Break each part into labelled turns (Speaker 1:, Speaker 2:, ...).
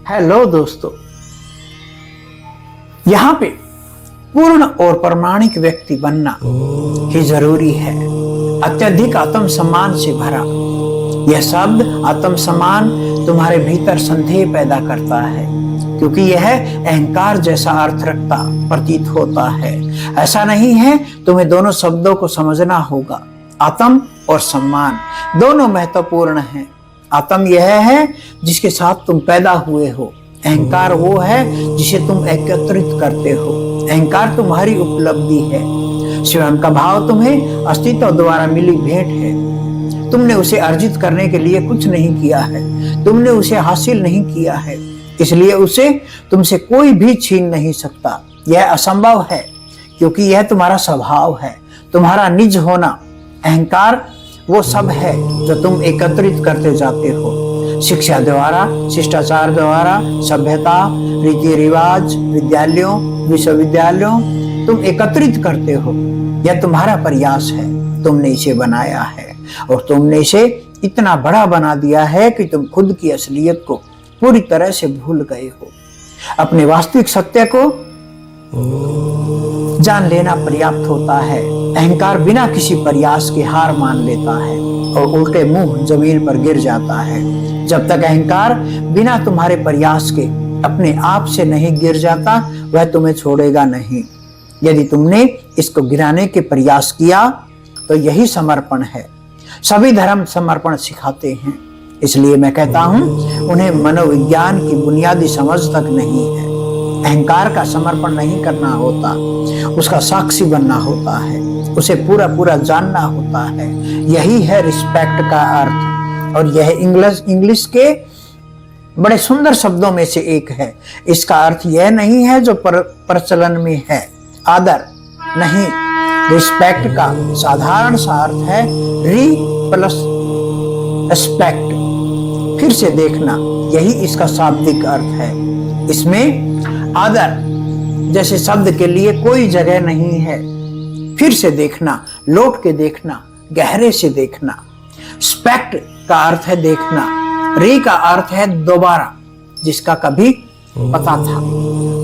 Speaker 1: Hello दोस्तों, यहाँ पे पूर्ण और प्रामाणिक व्यक्ति बनना ही जरूरी है। अत्यधिक आत्मसम्मान से भरा यह शब्द आत्मसम्मान तुम्हारे भीतर संदेह पैदा करता है, क्योंकि यह अहंकार जैसा अर्थ रखता प्रतीत होता है। ऐसा नहीं है, तुम्हें दोनों शब्दों को समझना होगा। आत्म और सम्मान दोनों महत्वपूर्ण हैं। आत्म यह है जिसके साथ तुम पैदा हुए हो। अहंकार वो है जिसे तुम एकत्रित करते हो। अहंकार तुम्हारी उपलब्धि है। स्वयं का भाव तुम्हें अस्तित्व द्वारा मिली भेंट है। तुमने उसे अर्जित करने के लिए कुछ नहीं किया है, तुमने उसे हासिल नहीं किया है, इसलिए उसे तुमसे कोई भी छीन नहीं सकता। यह असंभव है, क्योंकि यह तुम्हारा स्वभाव है, तुम्हारा निज होना। अहंकार वो सब है जो तुम एकत्रित करते जाते हो। शिक्षा द्वारा, शिष्टाचार द्वारा, सभ्यता, रीति रिवाज, विद्यालयों, विश्वविद्यालयों तुम एकत्रित करते हो। यह तुम्हारा प्रयास है, तुमने इसे बनाया है और तुमने इसे इतना बड़ा बना दिया है कि तुम खुद की असलियत को पूरी तरह से भूल गए हो। अपने वास्तविक सत्य को जान लेना पर्याप्त होता है। अहंकार बिना किसी प्रयास के हार मान लेता है और उल्टे मुंह जमीन पर गिर जाता है। जब तक अहंकार बिना तुम्हारे प्रयास के अपने आप से नहीं गिर जाता, वह तुम्हें छोड़ेगा नहीं। यदि तुमने इसको गिराने के प्रयास किया तो यही समर्पण है। सभी धर्म समर्पण सिखाते हैं, इसलिए मैं कहता हूं उन्हें मनोविज्ञान की बुनियादी समझ तक नहीं है। अहंकार का समर्पण नहीं करना होता, उसका साक्षी बनना होता है, उसे पूरा पूरा जानना होता है। यही है रिस्पेक्ट का अर्थ, और यह इंग्लिश के बड़े सुंदर शब्दों में से एक है। इसका अर्थ यह नहीं है जो प्रचलन में है, आदर नहीं। रिस्पेक्ट का साधारण सा अर्थ है री प्लस एस्पेक्ट, फिर से देखना, यही इसका शाब्दिक अर्थ है। इसमें आदर जैसे शब्द के लिए कोई जगह नहीं है। फिर से देखना, लौट के देखना, गहरे से देखना। स्पेक्ट का अर्थ है देखना, री का अर्थ है दोबारा, जिसका कभी पता था।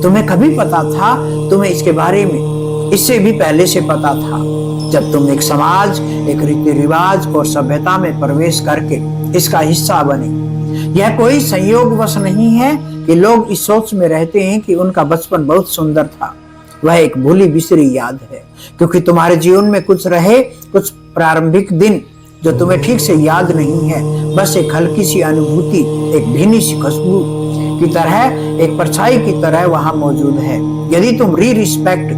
Speaker 1: तुम्हें कभी पता था, तुम्हें इसके बारे में इससे भी पहले से पता था, जब तुम एक समाज, एक रीति रिवाज और सभ्यता में प्रवेश करके इसका हिस्सा बने। यह कोई संयोगवश नहीं है कि लोग इस सोच में रहते हैं कि उनका बचपन बहुत सुंदर था। वह एक भूली बिसरी याद है, क्योंकि तुम्हारे जीवन में कुछ रहे, कुछ प्रारंभिक दिन जो तुम्हें ठीक से याद नहीं है। बस एक हल्की सी अनुभूति, एक भीनी सी खुशबू की तरह, एक परछाई की तरह वहां मौजूद है। यदि तुम रिस्पेक्ट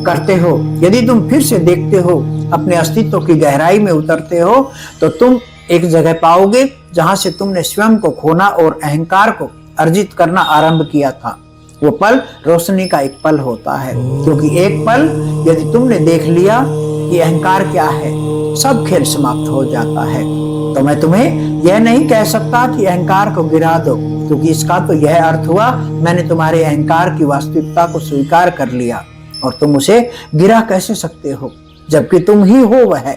Speaker 1: करते हो, यदि तुम फिर से देखते हो, अपने अस्तित्व की गहराई में उतरते हो, तो तुम एक जगह पाओगे जहां से तुमने स्वयं को खोना और अहंकार को अर्जित करना आरंभ किया था। वो पल रोशनी का एक पल होता है, क्योंकि एक पल यदि तुमने देख लिया कि अहंकार क्या है, सब खेल समाप्त हो जाता है। तो मैं तुम्हें यह नहीं कह सकता कि अहंकार को गिरा दो, क्योंकि इसका तो यह अर्थ हुआ मैंने तुम्हारे अहंकार की वास्तविकता को स्वीकार कर लिया, और तुम उसे गिरा कैसे सकते हो, जबकि तुम ही हो वह।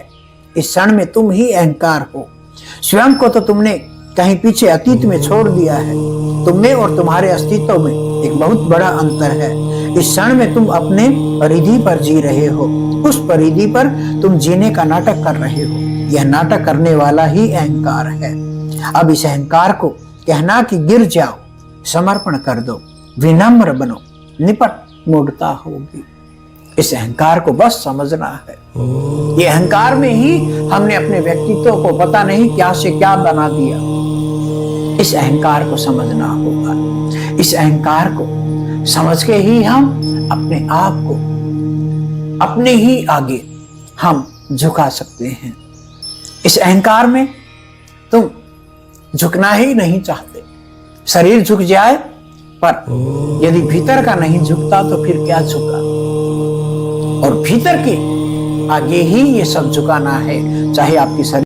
Speaker 1: इस क्षण में तुम ही अहंकार हो। स्वयं को तो तुमने कहीं पीछे अतीत में छोड़ दिया है। तुम में और तुम्हारे अस्तित्व में एक बहुत बड़ा अंतर है। इस क्षण में तुम अपने परिधि पर जी रहे हो, उस परिधि पर तुम जीने का नाटक कर रहे हो। यह नाटक करने वाला ही अहंकार है। अब इस अहंकार को कहना कि गिर जाओ, समर्पण कर दो, विनम्र बनो, निपट मूढ़ता होगी। इस अहंकार को बस समझना है। ये अहंकार में ही हमने अपने व्यक्तित्व को पता नहीं क्या से क्या बना दिया। इस अहंकार को समझना होगा। इस अहंकार को समझ के ही हम अपने आप को अपने ही आगे हम झुका सकते हैं। इस अहंकार में तुम झुकना ही नहीं चाहते। शरीर झुक जाए, पर यदि भीतर का नहीं झुकता तो फिर क्या झुका। और भीतर के आगे ही ये सब झुकाना है, चाहे आपकी शरीर